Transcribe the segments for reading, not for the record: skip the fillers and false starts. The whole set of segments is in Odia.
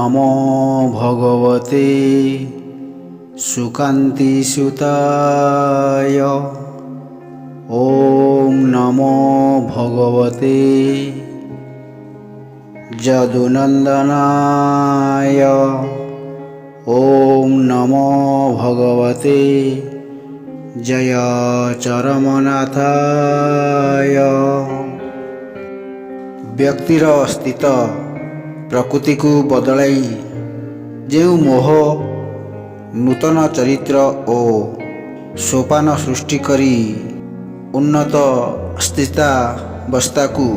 नमो भगवते सुकान्तिसुताय। ॐ नमो भगवते जदुनन्दनाय। ॐ नमो भगवते जयचरमनाथाय। व्यक्तिर स्थित प्रकृति को बदलाई जो मोह नूतन चरित्र और सोपान सृष्टि करी उन्नत स्थितावस्था को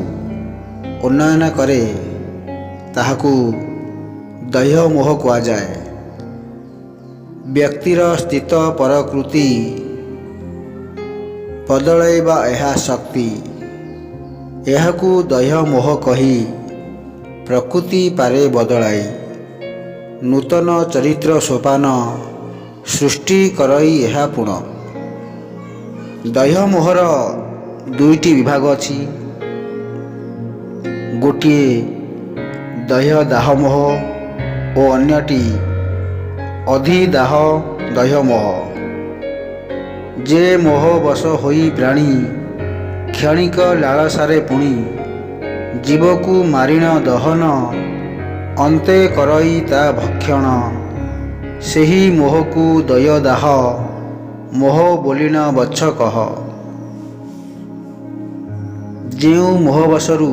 उन्नयन करे ताहाकू दैह मोह कुहाଯାଏ। व्यक्तिर स्थित प्रकृति बदलाइबा यह शक्ति यहाकू दैह मोह कही प्रकृति पारे बदलाई नूतन चरित्र सोपान सृष्टि करई यह पुण। दैह मोहर दुईटी विभाग अछि। गोटिए दैह दाह मोह और अन्यटी अधिदाह दैह मोह। जे मोह बश होई प्राणी क्षणिक लालसारे पुणी जीवकू मारिण दहन अंते करई ता भक्षण सेही मोहकू दयदाह मोह बोलिन बच्छ कह। जेउ मोहवशरू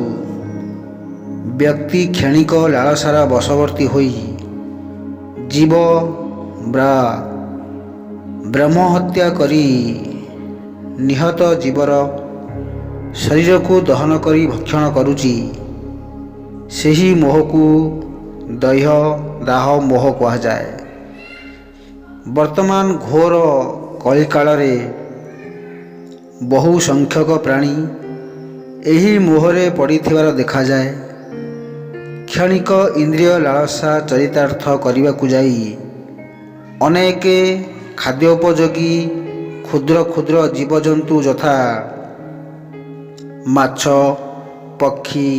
व्यक्ति क्षणिक लालसार बशवर्ती होई जीव ब्रह्महत्या करी निहत जीवर शरीर को दहन करी भक्षण करुची सेही मोहकू दैह दाह मोह कुहाଯାଏ। वर्तमान घोर कलिकाल रे बहु संख्यक प्राणी एही मोहरे पड़िथिबार देखा जाए। क्षणिक इंद्रिय लालसा चरितार्थ करने जाई अनेक खाद्योपयोगी क्षुद्र क्षुद्र जीवजंतु यथा माछ पक्षी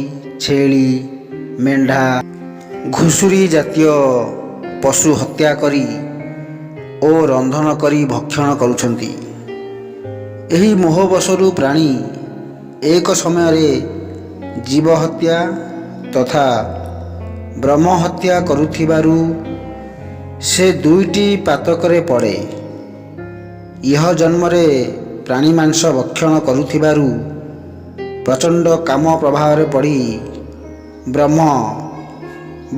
छेली मेंढा घुषुरी जातीय पशु हत्या करी ओ रंधन करी भक्षण करुछंती। एही मोहवशरू प्राणी एक समय रे जीव हत्या तथा ब्रह्म हत्या करुथिबारु से दुईटी पातकरे पड़े। यह जन्मरे प्राणी मांस भक्षण करुथिबारु प्रचंड काम प्रभाव पड़ी ब्रह्म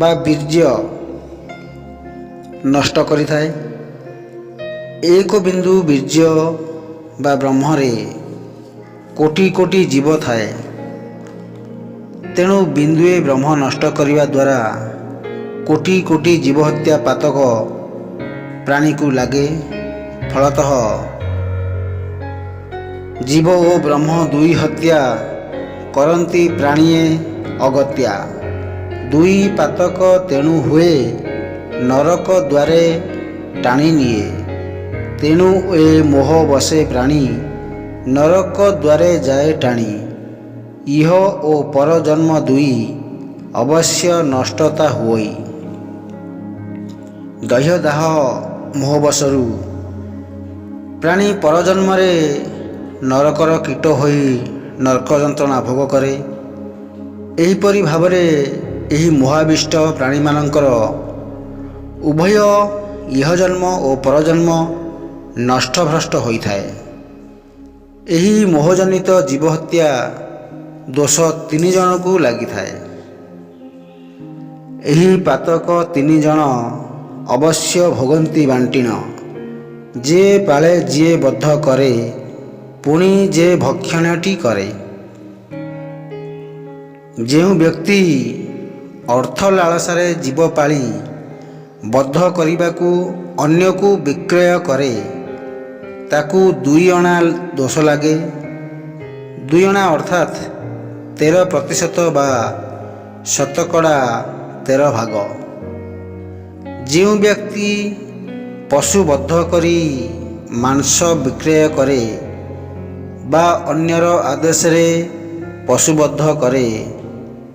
बा बीर्य नष्ट करिथाए। एक बिंदु बीर्य बा ब्रह्मरे कोटि कोटि जीव थाए। तेणु बिंदुए ब्रह्म नष्ट करने द्वारा कोटि कोटि जीव हत्या पातक प्राणी को लगे। फलतः जीव और ब्रह्म दुई हत्या करंती प्राणीए अगत्या दुई पातक तेणु हुए नरक द्वारे टाणी निए। तेणु ए मोह बसे प्राणी नरक द्वारे जाए टाणी। इह ओ पर जन्म दुई अवश्य नष्टता हुई। दैह दाह मोहवशरू प्राणी परजन्म नरकर कीट होई नरक जंत्रणा भोग करे। एहीपरि भावरे एही मोहाविष्ट प्राणी मानकर उभय इह जन्म और परजन्म नष्ट भ्रष्ट होइथाए। एही मोहजनित जीवहत्या दोष तीन जन को लगी थाए। एही पातक तीन जन अवश्य भोगंती बांटिन। जे पाले जे बद्ध करे पुणी जे भक्षणटी करे। जो व्यक्ति अर्थ लालसारे जीव पाली बद्ध करने को अन्य को विक्रय करे ताकू दुई अणा दोष लगे। दुई अणा अर्थात 13% बा शतकड़ा 13 भाग। जो व्यक्ति पशुबद्ध करी मांस विक्रय करे बा अन्यर आदेश रे पशुबद्ध करे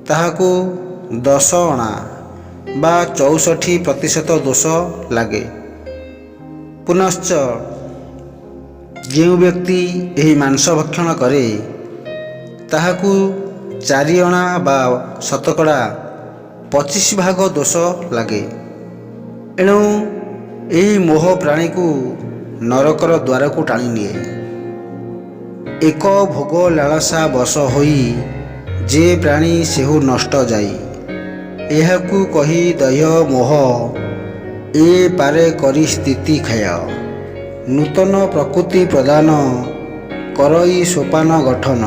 ताहाकू 10 अणा ବା 64% ଦୋଷ ଲାଗେ। ପୁନଶ୍ଚ ଯେଉଁ ବ୍ୟକ୍ତି ଏହି ମାଂସ ଭକ୍ଷଣ କରେ ତାହାକୁ 4 ଅଣା ବା ଶତକଡ଼ା 25 ଭାଗ ଦୋଷ ଲାଗେ। ଏଣୁ ଏହି ମୋହ ପ୍ରାଣୀକୁ ନରକର ଦ୍ୱାରକୁ ଟାଣିନିଏ। ଏକ ଭୋଗ ଲାଳସା ବଶ ହୋଇ ଯେ ପ୍ରାଣୀ ସେହୁ ନଷ୍ଟ ଯାଇ, ଏହାକୁ କହି ଦହ୍ୟ ମୋହ ଏ ପାରେ କରି ସ୍ଥିତି କ୍ଷୟ। ନୂତନ ପ୍ରକୃତି ପ୍ରଦାନ କରଇ ସୋପାନ ଗଠନ,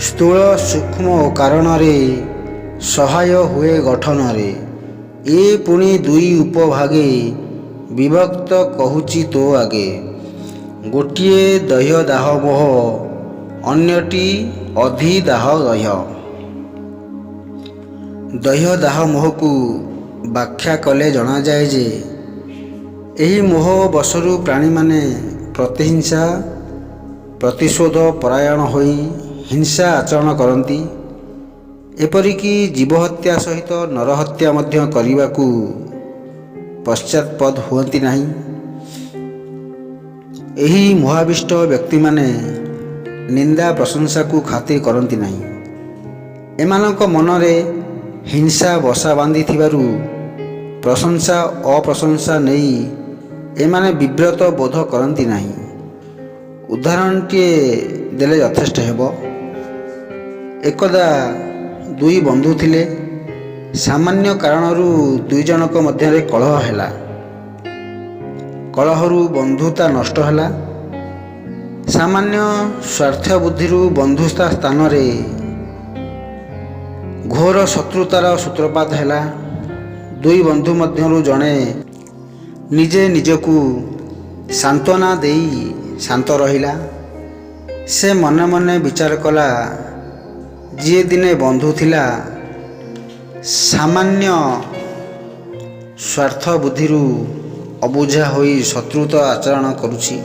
ସ୍ଥୂଳ ସୂକ୍ଷ୍ମ କାରଣରେ ସହାୟ ହୁଏ ଗଠନରେ। ଏ ପୁଣି 2 ଉପଭାଗେ ବିଭକ୍ତ କହୁଛି ତୋ ଆଗେ। ଗୋଟିଏ ଦହ୍ୟ ଦାହ ମୋହ, ଅନ୍ୟଟି ଅଧିଦାହ ଦହ୍ୟ। ଦହ୍ୟ ଦାହ ମୋହକୁ ବ୍ୟାଖ୍ୟା କଲେ ଜଣାଯାଏ ଯେ ଏହି ମୋହ ବଶରୁ ପ୍ରାଣୀମାନେ ପ୍ରତିହିଂସା ପ୍ରତିଶୋଧ ପରାୟଣ ହୋଇ ହିଂସା ଆଚରଣ କରନ୍ତି। ଏପରିକି ଜୀବହତ୍ୟା ସହିତ ନରହତ୍ୟା ମଧ୍ୟ କରିବାକୁ ପଶ୍ଚାତପଦ ହୁଅନ୍ତି ନାହିଁ। ଏହି ମୋହାବିଷ୍ଟ ବ୍ୟକ୍ତିମାନେ ନିନ୍ଦା ପ୍ରଶଂସାକୁ ଖାତିର କରନ୍ତି ନାହିଁ। ଏମାନଙ୍କ ମନରେ ହିଂସା ବସା ବାନ୍ଧିଥିବାରୁ ପ୍ରଶଂସା ଅପ୍ରଶଂସା ନେଇ ଏମାନେ ବିବ୍ରତ ବୋଧ କରନ୍ତି ନାହିଁ। ଉଦାହରଣଟିଏ ଦେଲେ ଯଥେଷ୍ଟ ହେବ। ଏକଦା 2 ବନ୍ଧୁ ଥିଲେ। ସାମାନ୍ୟ କାରଣରୁ 2 ଜଣଙ୍କ ମଧ୍ୟରେ କଳହ ହେଲା। କଳହରୁ ବନ୍ଧୁତା ନଷ୍ଟ ହେଲା। ସାମାନ୍ୟ ସ୍ୱାର୍ଥ ବୁଦ୍ଧିରୁ ବନ୍ଧୁତା ସ୍ଥାନରେ ଘୋର ଶତ୍ରୁତାର ସୂତ୍ରପାତ ହେଲା। 2 ବନ୍ଧୁ ମଧ୍ୟରୁ ଜଣେ ନିଜେ ନିଜକୁ ସାନ୍ତ୍ୱନା ଦେଇ ଶାନ୍ତ ରହିଲା। ସେ ମନେ ମନେ ବିଚାର କଲା, ଯିଏ ଦିନେ ବନ୍ଧୁ ଥିଲା ସାମାନ୍ୟ ସ୍ୱାର୍ଥ ବୁଦ୍ଧିରୁ ଅବୁଝା ହୋଇ ଶତ୍ରୁତା ଆଚରଣ କରୁଛି।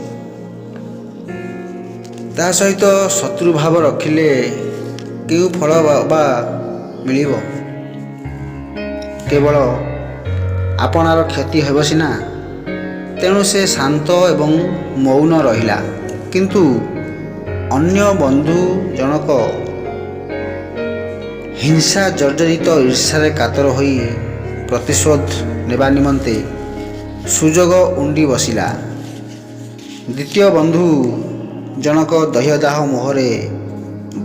ତା ସହିତ ଶତ୍ରୁଭାବ ରଖିଲେ କେଉଁ ଫଳ ବା ମିଳିବ? କେବଳ ଆପଣାର କ୍ଷତି ହେବ ସିନା। ତେଣୁ ସେ ଶାନ୍ତ ଏବଂ ମୌନ ରହିଲା। କିନ୍ତୁ ଅନ୍ୟ ବନ୍ଧୁ ଜଣକ ହିଂସା ଜର୍ଜରିତ ଈର୍ଷାରେ କାତର ହୋଇ ପ୍ରତିଶୋଧ ନେବା ନିମନ୍ତେ ସୁଯୋଗ ଉଣ୍ଡି ବସିଲା। ଦ୍ୱିତୀୟ ବନ୍ଧୁ ଜଣକ ଦହ୍ୟ ଦାହ ମୋହରେ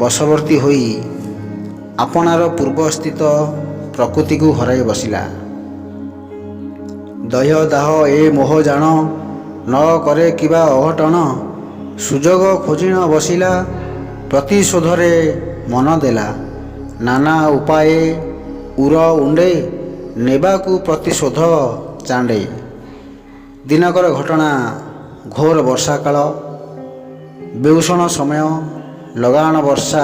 ବଶବର୍ତ୍ତୀ ହୋଇ ଆପଣାର ପୂର୍ବସ୍ଥିତ ପ୍ରକୃତିକୁ ହରାଇ ବସିଲା। ଦହ୍ୟ ଦାହ ଏ ମୋହ ଜାଣ, ନ କରେ କିବା ଅଘଟଣ। ସୁଯୋଗ ଖୋଜି ନ ବସିଲା, ପ୍ରତିଶୋଧରେ ମନ ଦେଲା। ନାନା ଉପାଏ ଉର ଉଣ୍ଡେ, ନେବାକୁ ପ୍ରତିଶୋଧ ଚାଣ୍ଡେ। ଦିନକର ଘଟଣା। ଘୋର ବର୍ଷା କାଳ, ବେଉଷଣ ସମୟ। ଲଗାଣ ବର୍ଷା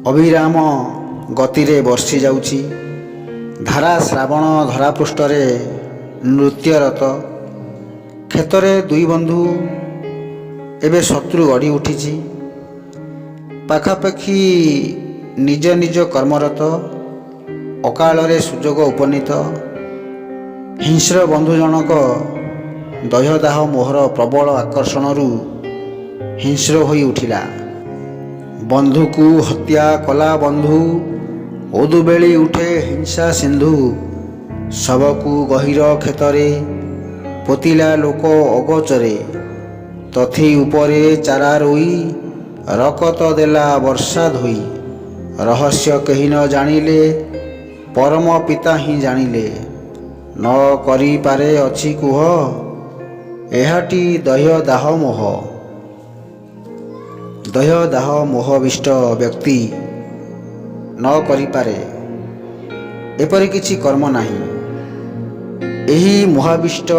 ଅବିରାମ ଗତିରେ ବର୍ଷି ଯାଉଛି। ଧାରା ଶ୍ରାବଣ ଧରାପୃଷ୍ଠରେ ନୃତ୍ୟରତ। କ୍ଷେତରେ 2 ବନ୍ଧୁ, ଏବେ ଶତ୍ରୁ ଗଢ଼ି ଉଠିଛି। ପାଖାପାଖି ନିଜ ନିଜ କର୍ମରତ। ଅକାଳରେ ସୁଯୋଗ ଉପନୀତ। ହିଂସ୍ର ବନ୍ଧୁ ଜଣକ ଦହ୍ୟ ଦାହ ମୋହର ପ୍ରବଳ ଆକର୍ଷଣରୁ ହିଂସ୍ର ହୋଇ ଉଠିଲା। ବନ୍ଧୁକୁ ହତ୍ୟା କଲା ବନ୍ଧୁ, ଓଦୁବେଳି ଉଠେ ହିଂସା ସିନ୍ଧୁ। ଶବକୁ ଗହୀର କ୍ଷେତରେ, ପୋତିଲା ଲୋକ ଅଗୋଚରେ। ତଥି ଉପରେ ଚାରା ରୋଇ, ରକତ ଦେଲା ବର୍ଷା ଧୋଇ। ରହସ୍ୟ କେହି ନ ଜାଣିଲେ, ପରମ ପିତା ହିଁ ଜାଣିଲେ। ନ କରିପାରେ ଅଛି କୁହ, ଏହାଟି ଦହ୍ୟ ଦାହ ମୋହ। ଦହ୍ୟ ଦାହ ମୋହବିଷ୍ଟ ବ୍ୟକ୍ତି ନ କରିପାରେ ଏପରି କିଛି କର୍ମ ନାହିଁ। ଏହି ମୋହାବିଷ୍ଟ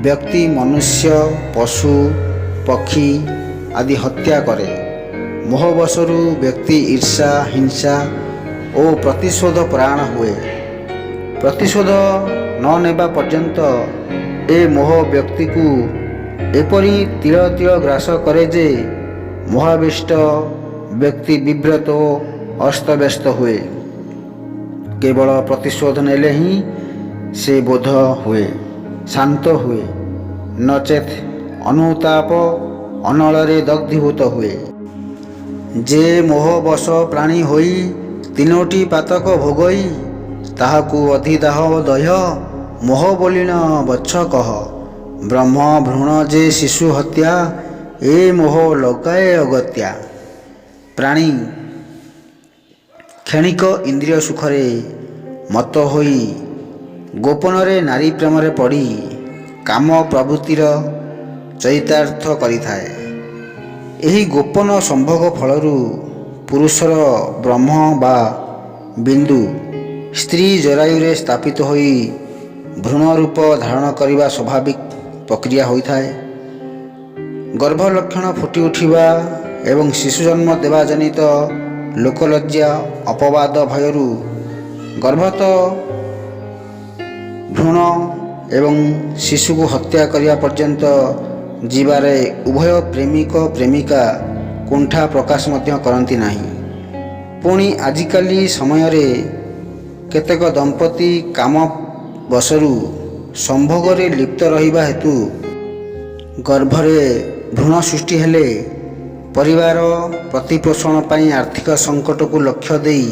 ବ୍ୟକ୍ତି ମନୁଷ୍ୟ, ପଶୁ, ପକ୍ଷୀ ଆଦି ହତ୍ୟା କରେ। ମୋହବଶରୁ ବ୍ୟକ୍ତି ଈର୍ଷା, ହିଂସା ଓ ପ୍ରତିଶୋଧ ପରାୟଣ ହୁଏ। ପ୍ରତିଶୋଧ ନ ନେବା ପର୍ଯ୍ୟନ୍ତ ଏ ମୋହ ବ୍ୟକ୍ତିକୁ ଏପରି ତିଳ ତିଳ ଗ୍ରାସ କରେ ଯେ ମୋହାବିଷ୍ଟ ବ୍ୟକ୍ତି ବିବ୍ରତ ଓ ଅସ୍ତବ୍ୟସ୍ତ ହୁଏ। କେବଳ ପ୍ରତିଶୋଧ ନେଲେ ହିଁ ସେ ବୋଧ ହୁଏ, ଶାନ୍ତ ହୁଏ, ନଚେତ୍ ଅନୁତାପ ଅନଳରେ ଦଗ୍ଧୀଭୂତ ହୁଏ। ଯେ ମୋହବଶ ପ୍ରାଣୀ ହୋଇ ତିନୋଟି ପାତକ ଭୋଗଇ, ତାହାକୁ ଅଧିଦାହ ଦହ୍ୟ ମୋହ ବୋଲିଣ ବଛ କହ। ବ୍ରହ୍ମ ଭ୍ରୂଣ ଯେ ଶିଶୁ ହତ୍ୟା, ଏ ମୋହ ଲଗାଏ ଅଗତ୍ୟା। ପ୍ରାଣୀ କ୍ଷଣିକ ଇନ୍ଦ୍ରିୟ ସୁଖରେ ମତ୍ତ ହୋଇ ଗୋପନରେ ନାରୀ ପ୍ରେମରେ ପଡ଼ି କାମ ପ୍ରବୃତ୍ତିର ଚରିତାର୍ଥ କରିଥାଏ। ଏହି ଗୋପନ ସମ୍ଭୋଗ ଫଳରୁ ପୁରୁଷର ବ୍ରହ୍ମ ବା ବିନ୍ଦୁ ସ୍ତ୍ରୀ ଜରାୟୁରେ ସ୍ଥାପିତ ହୋଇ ଭ୍ରୂଣ ରୂପ ଧାରଣ କରିବା ସ୍ୱାଭାବିକ ପ୍ରକ୍ରିୟା ହୋଇଥାଏ। ଗର୍ଭଲକ୍ଷଣ ଫୁଟି ଉଠିବା ଏବଂ ଶିଶୁ ଜନ୍ମ ଦେବା ଜନିତ ଲୋକଲଜ୍ଜା ଅପବାଦ ଭୟରୁ ଗର୍ଭସ୍ଥ ଭ୍ରୂଣ ଏବଂ ଶିଶୁକୁ ହତ୍ୟା କରିବା ପର୍ଯ୍ୟନ୍ତ ଯିବାରେ ଉଭୟ ପ୍ରେମିକ ପ୍ରେମିକା କୁଣ୍ଠା ପ୍ରକାଶ ମଧ୍ୟ କରନ୍ତି ନାହିଁ। ପୁଣି ଆଜିକାଲି ସମୟରେ କେତେକ ଦମ୍ପତି କାମ ବଶରୁ ସମ୍ଭୋଗରେ ଲିପ୍ତ ରହିବା ହେତୁ ଗର୍ଭରେ ଭ୍ରୂଣ ସୃଷ୍ଟି ହେଲେ ପରିବାର ପ୍ରତିପୋଷଣ ପାଇଁ ଆର୍ଥିକ ସଙ୍କଟକୁ ଲକ୍ଷ୍ୟ ଦେଇ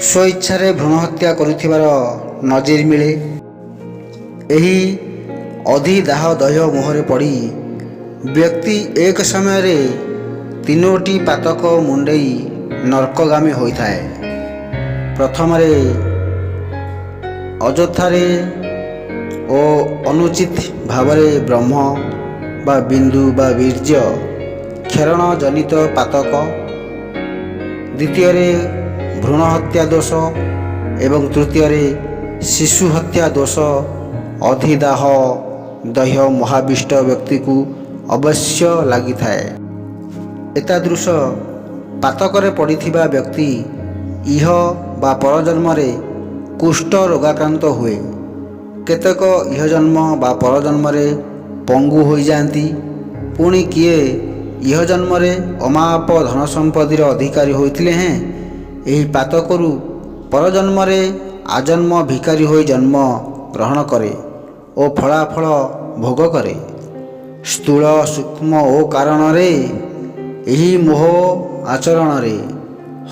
ସ୍ୱଇଚ୍ଛାରେ ଭ୍ରୂଣ ହତ୍ୟା କରୁଥିବାର ନଜିର ମିଳେ। ଏହି ଅଧିଦାହ ଦହ୍ୟ ମୋହରେ ପଡ଼ି ବ୍ୟକ୍ତି ଏକ ସମୟରେ ତିନୋଟି ପାତକ ମୁଣ୍ଡେଇ ନର୍କଗାମୀ ହୋଇଥାଏ। ପ୍ରଥମରେ ଅଯଥାରେ ଓ ଅନୁଚିତ ଭାବରେ ବ୍ରହ୍ମ ବା ବିନ୍ଦୁ ବା ବୀର୍ଯ୍ୟ କ୍ଷରଣ ଜନିତ ପାତକ, ଦ୍ୱିତୀୟରେ ଭ୍ରୂଣ ହତ୍ୟା ଦୋଷ ଏବଂ ତୃତୀୟରେ ଶିଶୁ ହତ୍ୟା ଦୋଷ ଅଧିଦାହ ଦହ୍ୟ ମହାବିଷ୍ଟ ବ୍ୟକ୍ତିକୁ ଅବଶ୍ୟ ଲାଗିଥାଏ। ଏତାଦୃଶ ପାତକରେ ପଡ଼ିଥିବା ବ୍ୟକ୍ତି ଇହ ବା ପରଜନ୍ମରେ କୁଷ୍ଠ ରୋଗାକ୍ରାନ୍ତ ହୁଏ। କେତେକ ଇହଜନ୍ମ ବା ପରଜନ୍ମରେ ପଙ୍ଗୁ ହୋଇଯାଆନ୍ତି। ପୁଣି କିଏ ଇହଜନ୍ମରେ ଅମାପ ଧନ ସମ୍ପତ୍ତିର ଅଧିକାରୀ ହୋଇଥିଲେ ହେଁ ଏହି ପାତକରୁ ପରଜନ୍ମରେ ଆଜନ୍ମ ଭିକାରୀ ହୋଇ ଜନ୍ମ ଗ୍ରହଣ କରେ ଓ ଫଳାଫଳ ଭୋଗ କରେ। ସ୍ଥୂଳ ସୂକ୍ଷ୍ମ ଓ କାରଣରେ ଏହି ମୋହ ଆଚରଣରେ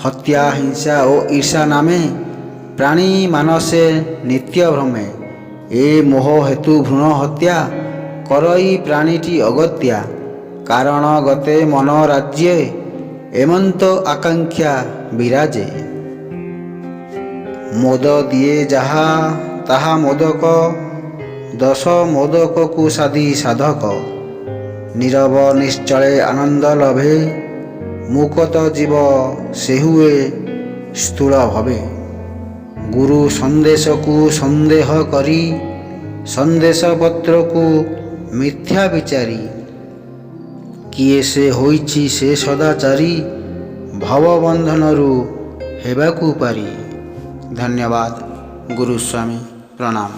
ହତ୍ୟା ହିଂସା ଓ ঈର୍ଷା ନାମେ ପ୍ରାଣୀ ମାନସେ ନିତ୍ୟ ଭ୍ରମେ। ଏ ମୋହ ହେତୁ ଭ୍ରୂଣ ହତ୍ୟା କରଇ ପ୍ରାଣୀଟି ଅଗତ୍ୟା। କାରଣ ଗତେ ମନ ରାଜ୍ୟେ ଏମନ୍ତ ଆକାଂକ୍ଷା ବିରାଜେ। ମୋଦ ଦିଏ ଯାହା ତାହା ମୋଦକ, ଦଶ ମୋଦକକୁ ସାଧି ସାଧକ। ନୀରବ ନିଶ୍ଚଳେ ଆନନ୍ଦ ଲଭେ, ମୁକତ ଜୀବ ସେ ହୁଏ ସ୍ଥୂଳ ଭବେ। ଗୁରୁ ସନ୍ଦେଶକୁ ସନ୍ଦେହ କରି, ସନ୍ଦେଶ ପତ୍ରକୁ ମିଥ୍ୟା ବିଚାରି। କିଏ ସେ ହୋଇଛି ସେ ସଦାଚାରୀ, ଭବବନ୍ଧନରୁ ହେବାକୁ ପାରି। ଧନ୍ୟବାଦ। ଗୁରୁସ୍ୱାମୀ ପ୍ରଣାମ।